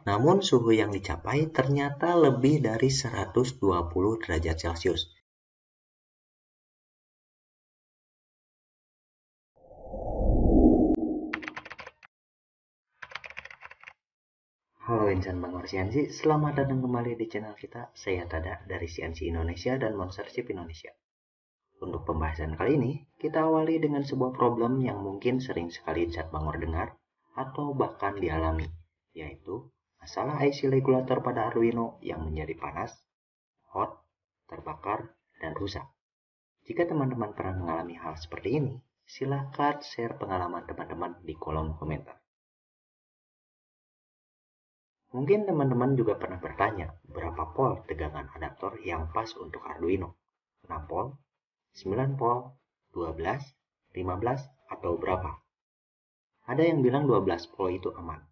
Namun suhu yang dicapai ternyata lebih dari 120 derajat Celcius. Halo insan Bangor CNC, selamat datang kembali di channel kita. Saya Tada dari CNC Indonesia dan Monstership Indonesia. Untuk pembahasan kali ini, kita awali dengan sebuah problem yang mungkin sering sekali insan Bangor dengar atau bahkan dialami, yaitu masalah IC regulator pada Arduino yang menjadi panas, hot, terbakar, dan rusak. Jika teman-teman pernah mengalami hal seperti ini, silahkan share pengalaman teman-teman di kolom komentar. Mungkin teman-teman juga pernah bertanya, berapa volt tegangan adaptor yang pas untuk Arduino? 6 volt, 9 volt, 12, 15, atau berapa? Ada yang bilang 12 volt itu aman.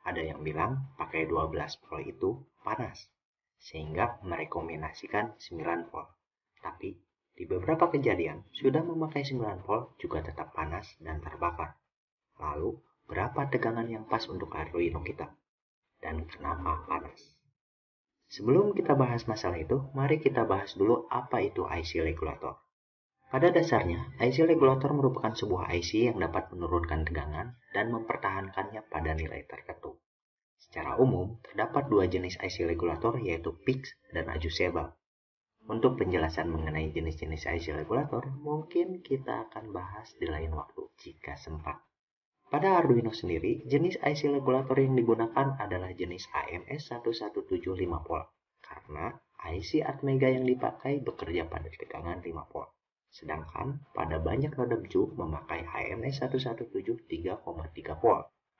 Ada yang bilang pakai 12 volt itu panas, sehingga merekomendasikan 9 volt. Tapi, di beberapa kejadian, sudah memakai 9 volt juga tetap panas dan terbakar. Lalu, berapa tegangan yang pas untuk Arduino kita? Dan kenapa panas? Sebelum kita bahas masalah itu, mari kita bahas dulu apa itu IC regulator. Pada dasarnya, IC regulator merupakan sebuah IC yang dapat menurunkan tegangan dan mempertahankannya pada nilai tertentu. Secara umum, terdapat dua jenis IC regulator yaitu fixed dan adjustable. Untuk penjelasan mengenai jenis-jenis IC regulator, mungkin kita akan bahas di lain waktu jika sempat. Pada Arduino sendiri, jenis IC regulator yang digunakan adalah jenis AMS1175V karena IC Atmega yang dipakai bekerja pada tegangan 5V. Sedangkan pada banyak rodamcu memakai AMS117 3,3V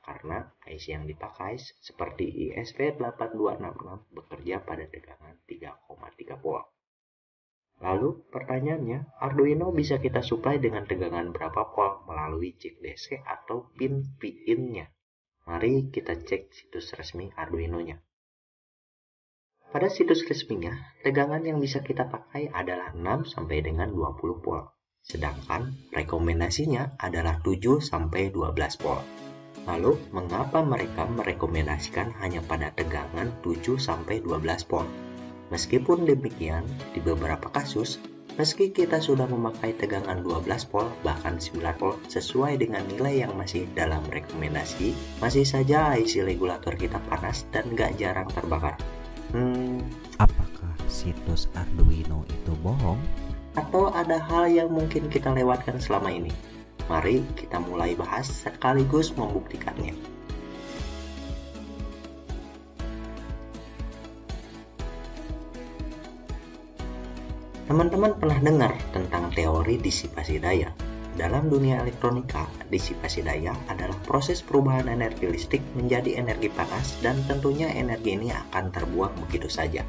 karena IC yang dipakai seperti ISP8266 bekerja pada tegangan 3,3V. Lalu pertanyaannya, Arduino bisa kita supply dengan tegangan berapa volt melalui jack DC atau pin P-in-nya? Mari kita cek situs resmi Arduino-nya. Pada situs resminya, tegangan yang bisa kita pakai adalah 6 sampai dengan 20 volt. Sedangkan rekomendasinya adalah 7 sampai 12 volt. Lalu, mengapa mereka merekomendasikan hanya pada tegangan 7 sampai 12 volt? Meskipun demikian, di beberapa kasus, meski kita sudah memakai tegangan 12 volt bahkan 9 volt sesuai dengan nilai yang masih dalam rekomendasi, masih saja IC regulator kita panas dan gak jarang terbakar. Apakah situs Arduino itu bohong? Atau ada hal yang mungkin kita lewatkan selama ini? Mari kita mulai bahas sekaligus membuktikannya. Teman-teman pernah dengar tentang teori disipasi daya? Dalam dunia elektronika, disipasi daya adalah proses perubahan energi listrik menjadi energi panas dan tentunya energi ini akan terbuang begitu saja.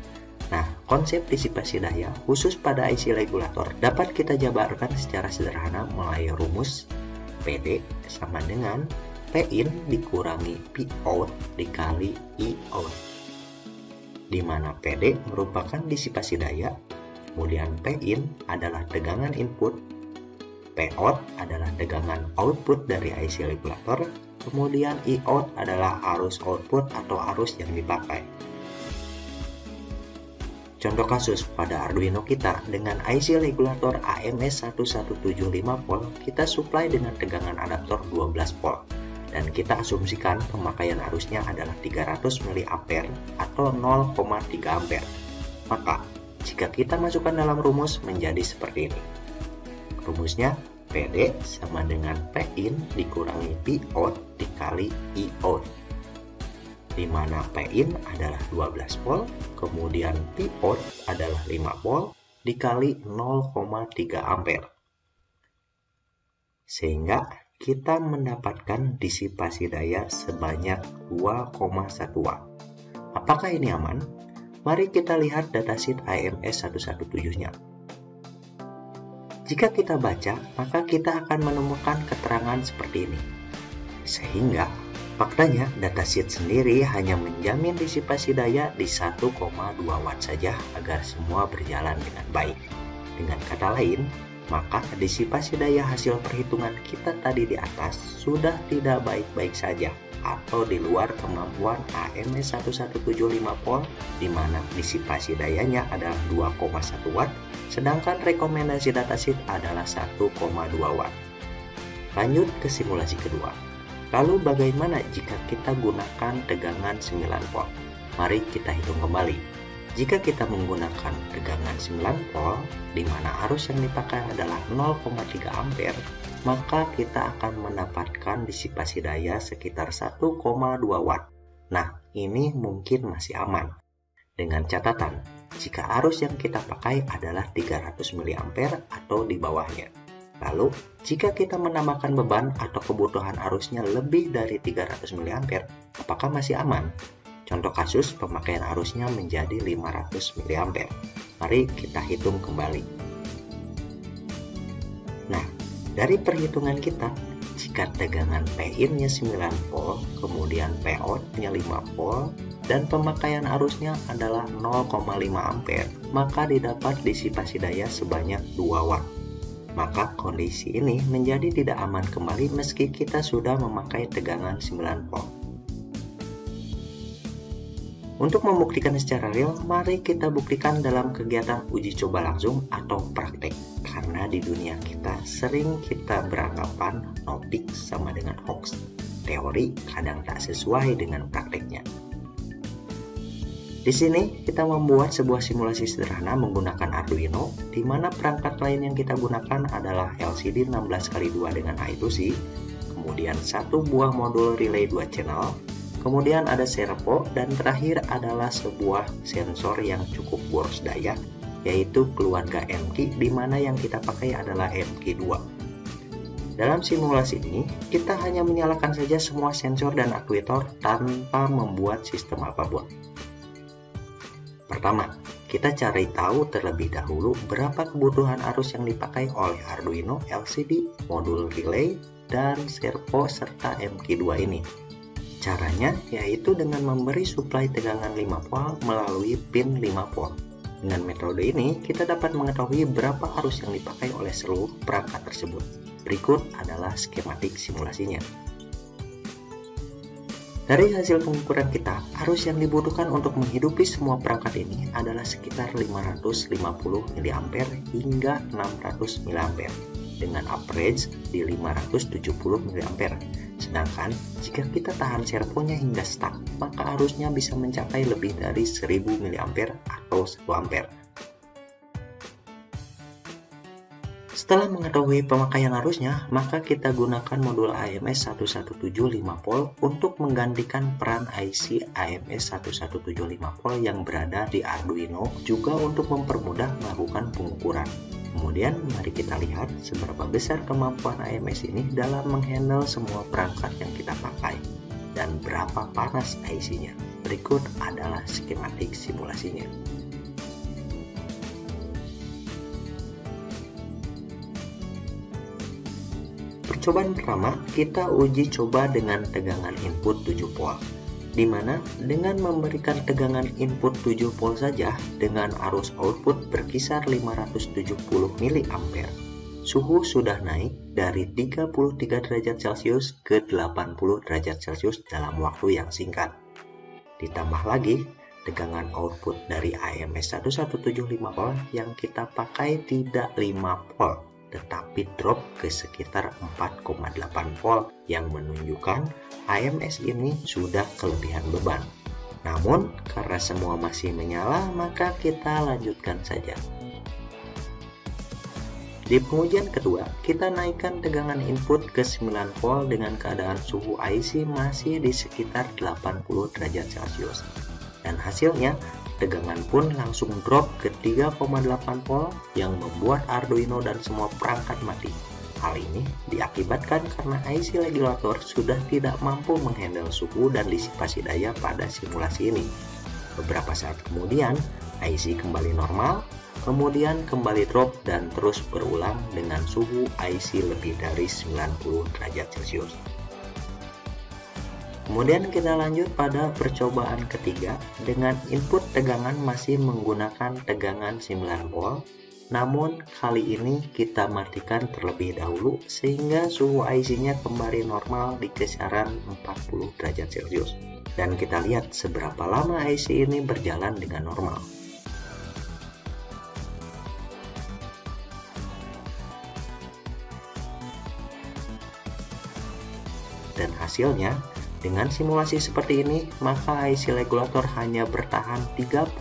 Nah, konsep disipasi daya khusus pada IC regulator dapat kita jabarkan secara sederhana melalui rumus PD sama dengan P-in dikurangi P-out dikali E-out, di mana PD merupakan disipasi daya, kemudian P-in adalah tegangan input, P-out adalah tegangan output dari IC regulator, kemudian E-out adalah arus output atau arus yang dipakai. Contoh kasus pada Arduino kita dengan IC regulator AMS1175V kita supply dengan tegangan adaptor 12V dan kita asumsikan pemakaian arusnya adalah 300 mA atau 0,3 ampere. Maka jika kita masukkan dalam rumus menjadi seperti ini. Rumusnya PD sama dengan P-in dikurangi P-out dikali E-out. Di mana P-in adalah 12 volt, kemudian P-out adalah 5 volt dikali 0,3 ampere. Sehingga kita mendapatkan disipasi daya sebanyak 2,1 watt. Apakah ini aman? Mari kita lihat datasheet AMS117-nya. Jika kita baca, maka kita akan menemukan keterangan seperti ini. Sehingga, faktanya datasheet sendiri hanya menjamin disipasi daya di 1,2 watt saja agar semua berjalan dengan baik. Dengan kata lain, maka disipasi daya hasil perhitungan kita tadi di atas sudah tidak baik-baik saja. atau di luar kemampuan AMS 1175 volt, di mana disipasi dayanya adalah 2,1 watt, sedangkan rekomendasi datasheet adalah 1,2 watt. Lanjut ke simulasi kedua. Lalu bagaimana jika kita gunakan tegangan 9 volt? Mari kita hitung kembali. Jika kita menggunakan tegangan 9 volt, di mana arus yang dipakai adalah 0,3 ampere, maka kita akan mendapatkan disipasi daya sekitar 1,2 watt. Nah, ini mungkin masih aman. Dengan catatan, jika arus yang kita pakai adalah 300 mA atau di bawahnya. Lalu, jika kita menambahkan beban atau kebutuhan arusnya lebih dari 300 mA, apakah masih aman? Contoh kasus pemakaian arusnya menjadi 500 mA. Mari kita hitung kembali. Nah, dari perhitungan kita, jika tegangan P-in-nya 9 volt, kemudian P-out-nya 5 volt, dan pemakaian arusnya adalah 0,5 ampere, maka didapat disipasi daya sebanyak 2 watt. Maka kondisi ini menjadi tidak aman kembali meski kita sudah memakai tegangan 9 volt. Untuk membuktikan secara real, mari kita buktikan dalam kegiatan uji coba langsung atau praktek. Karena di dunia kita sering kita beranggapan no fix sama dengan hoax. Teori kadang tak sesuai dengan prakteknya. Di sini kita membuat sebuah simulasi sederhana menggunakan Arduino, di mana perangkat lain yang kita gunakan adalah LCD 16x2 dengan I2C, kemudian satu buah modul relay 2 channel, kemudian ada servo, dan terakhir adalah sebuah sensor yang cukup boros daya, yaitu keluarga M-Key, di mana yang kita pakai adalah M-Key 2. Dalam simulasi ini, kita hanya menyalakan saja semua sensor dan aktuator tanpa membuat sistem apapun. Pertama, kita cari tahu terlebih dahulu berapa kebutuhan arus yang dipakai oleh Arduino, LCD, modul relay, dan servo serta M-Key 2 ini. Caranya yaitu dengan memberi suplai tegangan 5 volt melalui pin 5 volt. Dengan metode ini, kita dapat mengetahui berapa arus yang dipakai oleh seluruh perangkat tersebut. Berikut adalah skematik simulasinya. Dari hasil pengukuran kita, arus yang dibutuhkan untuk menghidupi semua perangkat ini adalah sekitar 550 mA hingga 600 mA, dengan average di 570 mA. Sedangkan, jika kita tahan servonya hingga stuck, maka arusnya bisa mencapai lebih dari 1000 mA atau 1 ampere. Setelah mengetahui pemakaian arusnya, maka kita gunakan modul AMS 1175 volt untuk menggantikan peran IC AMS 1175 volt yang berada di Arduino, juga untuk mempermudah melakukan pengukuran. Kemudian mari kita lihat seberapa besar kemampuan AMS ini dalam menghandle semua perangkat yang kita pakai dan berapa panas IC-nya. Berikut adalah skematik simulasinya. Percobaan pertama, kita uji coba dengan tegangan input 7 volt. Di mana dengan memberikan tegangan input 7 volt saja dengan arus output berkisar 570 mA, suhu sudah naik dari 33 derajat Celcius ke 80 derajat Celcius dalam waktu yang singkat. Ditambah lagi, tegangan output dari AMS 1175 volt yang kita pakai tidak 5 volt, tetapi drop ke sekitar 4,8 volt yang menunjukkan AMS ini sudah kelebihan beban. Namun, karena semua masih menyala, maka kita lanjutkan saja. Di pengujian kedua, kita naikkan tegangan input ke 9 volt dengan keadaan suhu IC masih di sekitar 80 derajat Celcius. Dan hasilnya, tegangan pun langsung drop ke 3,8 volt yang membuat Arduino dan semua perangkat mati. Hal ini diakibatkan karena IC regulator sudah tidak mampu menghandle suhu dan disipasi daya pada simulasi ini. Beberapa saat kemudian, IC kembali normal, kemudian kembali drop dan terus berulang dengan suhu IC lebih dari 90 derajat Celcius. Kemudian kita lanjut pada percobaan ketiga dengan input tegangan masih menggunakan tegangan 9 volt Namun kali ini kita matikan terlebih dahulu sehingga suhu IC-nya kembali normal di kisaran 40 derajat Celcius. Dan kita lihat seberapa lama IC ini berjalan dengan normal. Dan hasilnya, dengan simulasi seperti ini, maka IC regulator hanya bertahan 35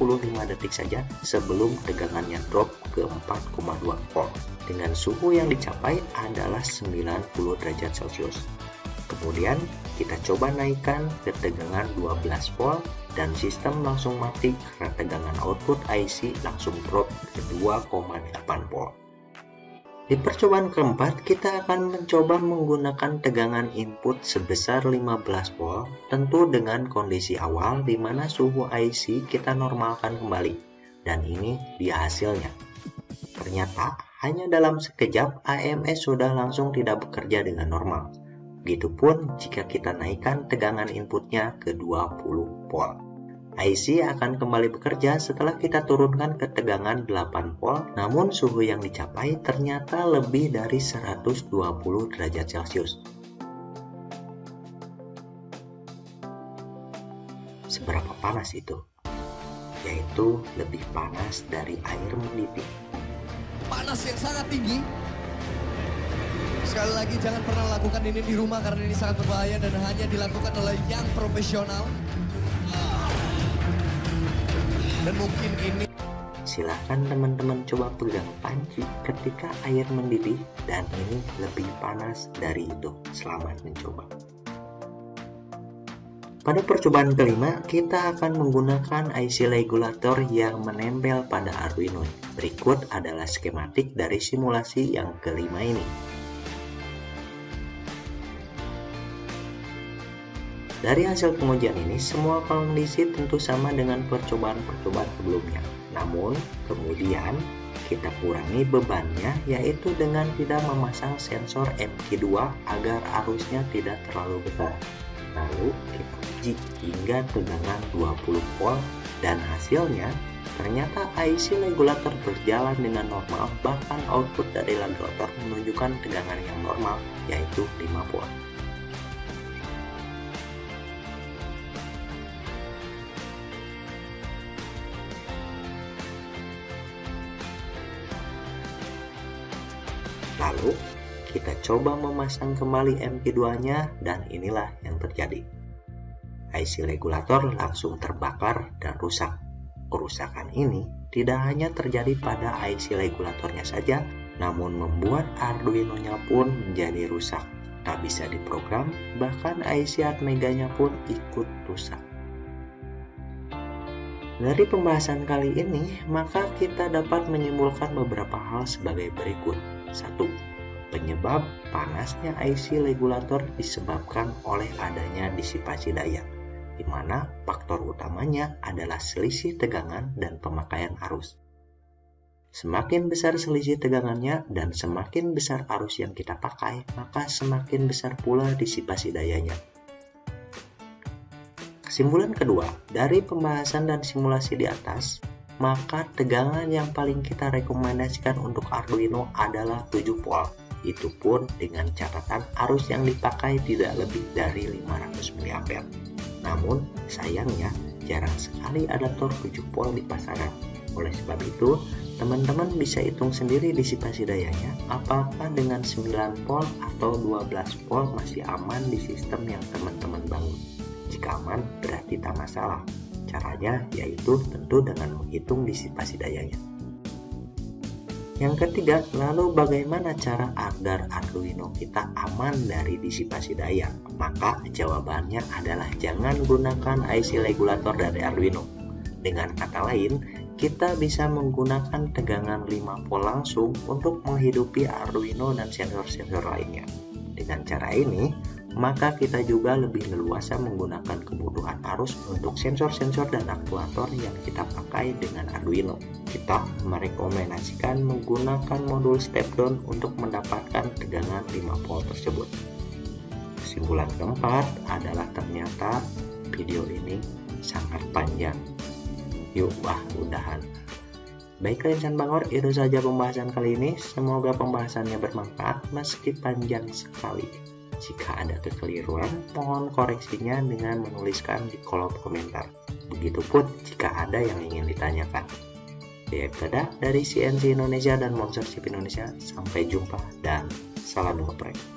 detik saja sebelum tegangannya drop ke 4,2 volt. Dengan suhu yang dicapai adalah 90 derajat Celcius. Kemudian, kita coba naikkan ke tegangan 12 volt dan sistem langsung mati karena tegangan output IC langsung drop ke 2,8 volt. Di percobaan keempat, kita akan mencoba menggunakan tegangan input sebesar 15 volt, tentu dengan kondisi awal di mana suhu IC kita normalkan kembali. Dan ini dia hasilnya. Ternyata, hanya dalam sekejap AMS sudah langsung tidak bekerja dengan normal. Begitupun jika kita naikkan tegangan inputnya ke 20 volt. IC akan kembali bekerja setelah kita turunkan ke tegangan 8 volt, namun suhu yang dicapai ternyata lebih dari 120 derajat Celcius. Seberapa panas itu? Yaitu lebih panas dari air mendidih. Panas yang sangat tinggi. Sekali lagi jangan pernah lakukan ini di rumah karena ini sangat berbahaya dan hanya dilakukan oleh yang profesional. Dan mungkin ini silahkan teman-teman coba pegang panci ketika air mendidih dan ini lebih panas dari itu. Selamat mencoba. Pada percobaan kelima, kita akan menggunakan IC regulator yang menempel pada Arduino. Berikut adalah skematik dari simulasi yang kelima ini. Dari hasil pengujian ini, semua kondisi tentu sama dengan percobaan-percobaan sebelumnya. Namun, kemudian kita kurangi bebannya, yaitu dengan tidak memasang sensor MQ2 agar arusnya tidak terlalu besar. Lalu, kita uji hingga tegangan 20 volt, dan hasilnya, ternyata IC regulator berjalan dengan normal, bahkan output dari regulator menunjukkan tegangan yang normal, yaitu 5 volt. Lalu, kita coba memasang kembali MQ2-nya dan inilah yang terjadi. IC regulator langsung terbakar dan rusak. Kerusakan ini tidak hanya terjadi pada IC regulatornya saja, namun membuat Arduino-nya pun menjadi rusak. Tak bisa diprogram, bahkan IC Atmega-nya pun ikut rusak. Dari pembahasan kali ini, maka kita dapat menyimpulkan beberapa hal sebagai berikut. 1. Penyebab panasnya IC regulator disebabkan oleh adanya disipasi daya, di mana faktor utamanya adalah selisih tegangan dan pemakaian arus. Semakin besar selisih tegangannya dan semakin besar arus yang kita pakai, maka semakin besar pula disipasi dayanya. Kesimpulan kedua, dari pembahasan dan simulasi di atas, maka tegangan yang paling kita rekomendasikan untuk Arduino adalah 7 volt. Itu pun dengan catatan arus yang dipakai tidak lebih dari 500 mA. Namun, sayangnya jarang sekali adaptor 7 volt di pasaran. Oleh sebab itu, teman-teman bisa hitung sendiri disipasi dayanya, apakah dengan 9 volt atau 12 volt masih aman di sistem yang teman-teman bangun. Jika aman, berarti tak masalah. Caranya yaitu tentu dengan menghitung disipasi dayanya. Yang ketiga, lalu bagaimana cara agar Arduino kita aman dari disipasi daya? Maka jawabannya adalah jangan gunakan IC regulator dari Arduino. Dengan kata lain, kita bisa menggunakan tegangan 5 volt langsung untuk menghidupi Arduino dan sensor-sensor lainnya. Dengan cara ini, maka kita juga lebih leluasa menggunakan kebutuhan arus untuk sensor-sensor dan aktuator yang kita pakai dengan Arduino. Kita merekomendasikan menggunakan modul step down untuk mendapatkan tegangan 5 volt tersebut. Kesimpulan keempat adalah ternyata video ini sangat panjang. Yuk, udahan. Baiklah insan Bangor, itu saja pembahasan kali ini. Semoga pembahasannya bermanfaat meski panjang sekali. Jika ada kekeliruan, mohon koreksinya dengan menuliskan di kolom komentar. Begitupun jika ada yang ingin ditanyakan. Dadah dari CNC Indonesia dan Monster Chip Indonesia. Sampai jumpa dan salam ngoprek.